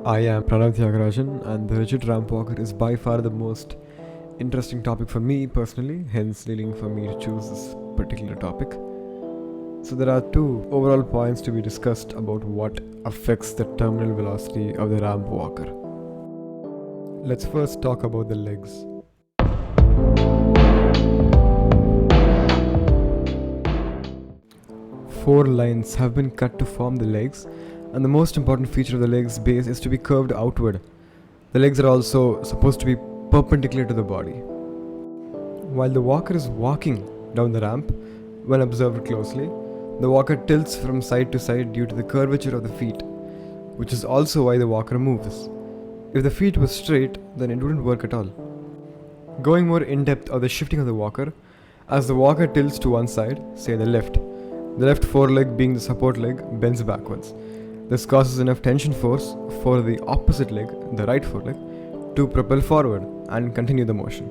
I am Pranav Tyagarajan, and the rigid ramp walker is by far the most interesting topic for me personally, hence leading for me to choose this particular topic. So, there are two overall points to be discussed about what affects the terminal velocity of the ramp walker. Let's first talk about the legs. Four lines have been cut to form the legs, and the most important feature of the leg's base is to be curved outward. The legs are also supposed to be perpendicular to the body. While the walker is walking down the ramp, when observed closely, the walker tilts from side to side due to the curvature of the feet, which is also why the walker moves. If the feet were straight, then it wouldn't work at all. Going more in depth of the shifting of the walker, as the walker tilts to one side, say the left foreleg being the support leg bends backwards. This causes enough tension force for the opposite leg, the right foreleg, to propel forward and continue the motion.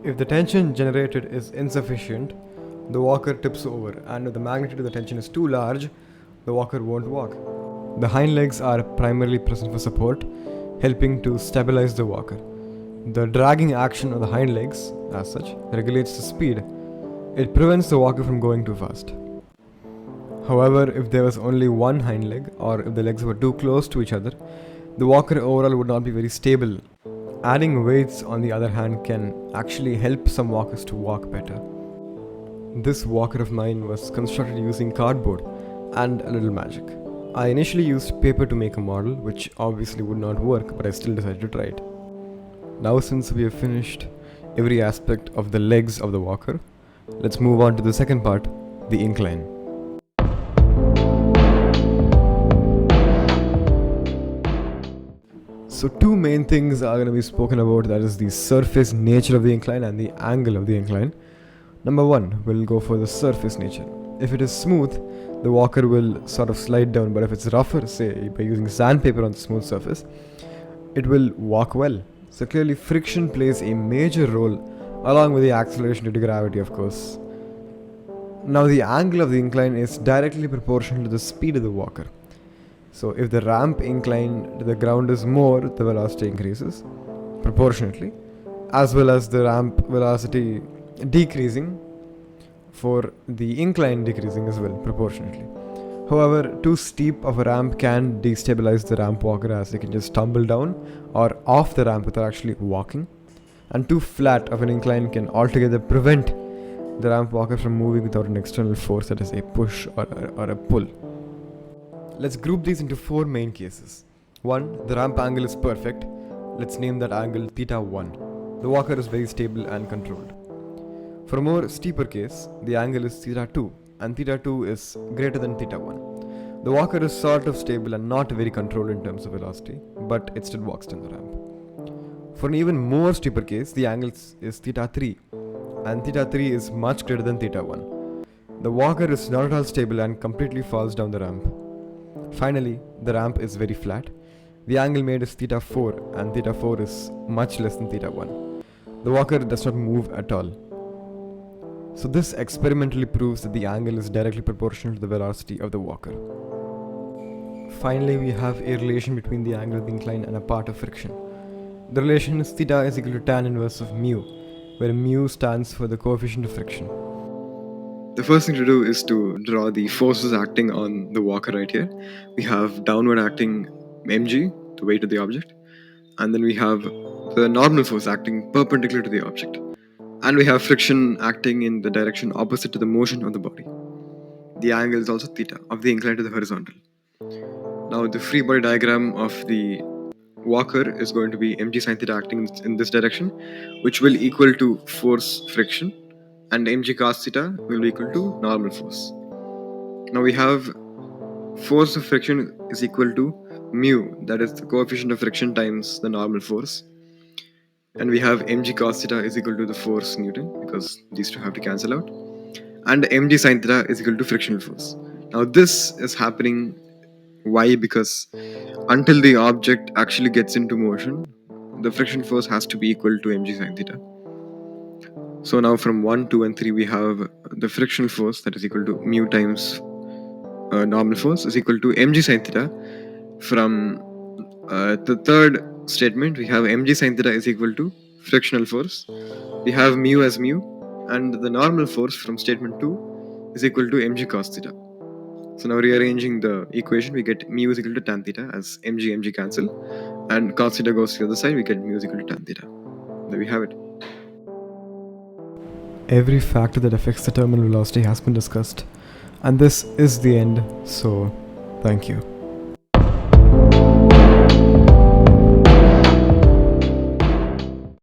If the tension generated is insufficient, the walker tips over, and if the magnitude of the tension is too large, the walker won't walk. The hind legs are primarily present for support, helping to stabilize the walker. The dragging action of the hind legs, as such, regulates the speed. It prevents the walker from going too fast. However, if there was only one hind leg, or if the legs were too close to each other, the walker overall would not be very stable. Adding weights, on the other hand, can actually help some walkers to walk better. This walker of mine was constructed using cardboard and a little magic. I initially used paper to make a model, which obviously would not work, but I still decided to try it. Now, since we have finished every aspect of the legs of the walker, let's move on to the second part, the incline. So two main things are going to be spoken about, that is the surface nature of the incline and the angle of the incline. Number one, we'll go for the surface nature. If it is smooth, the walker will sort of slide down, but if it's rougher, say by using sandpaper on the smooth surface, it will walk well. So clearly friction plays a major role along with the acceleration due to gravity, of course. Now the angle of the incline is directly proportional to the speed of the walker. So if the ramp incline to the ground is more, the velocity increases proportionately, as well as the ramp velocity decreasing for the incline decreasing as well proportionately. However, too steep of a ramp can destabilize the ramp walker, as they can just tumble down or off the ramp without actually walking, and too flat of an incline can altogether prevent the ramp walker from moving without an external force, that is a push or a pull. Let's group these into four main cases. 1. The ramp angle is perfect. Let's name that angle theta 1. The walker is very stable and controlled. For a more steeper case, the angle is theta 2, and theta 2 is greater than theta 1. The walker is sort of stable and not very controlled in terms of velocity, but it still walks down the ramp. For an even more steeper case, the angle is theta 3, and theta 3 is much greater than theta 1. The walker is not at all stable and completely falls down the ramp. Finally, the ramp is very flat. The angle made is theta 4, and theta 4 is much less than theta 1. The walker does not move at all. So this experimentally proves that the angle is directly proportional to the velocity of the walker. Finally, we have a relation between the angle of the incline and a part of friction. The relation is theta is equal to tan inverse of mu, where mu stands for the coefficient of friction. The first thing to do is to draw the forces acting on the walker right here. We have downward acting mg, the weight of the object, and then we have the normal force acting perpendicular to the object. And we have friction acting in the direction opposite to the motion of the body. The angle is also theta, of the incline to the horizontal. Now the free body diagram of the walker is going to be mg sin theta acting in this direction, which will equal to force friction, and mg cos theta will be equal to normal force. Now we have force of friction is equal to mu, that is the coefficient of friction times the normal force. And we have mg cos theta is equal to the force Newton, because these two have to cancel out. And mg sin theta is equal to frictional force. Now this is happening, why? Because until the object actually gets into motion, the friction force has to be equal to mg sin theta. So now from 1, 2 and 3 we have the frictional force, that is equal to mu times normal force, is equal to mg sin theta from The third statement, we have mg sin theta is equal to frictional force. We have mu as mu, and the normal force from statement 2 is equal to mg cos theta. So now rearranging the equation, we get mu is equal to tan theta as mg cancel, and cos theta goes to the other side, we get mu is equal to tan theta. There we have it. Every factor that affects the terminal velocity has been discussed, and this is the end, so thank you.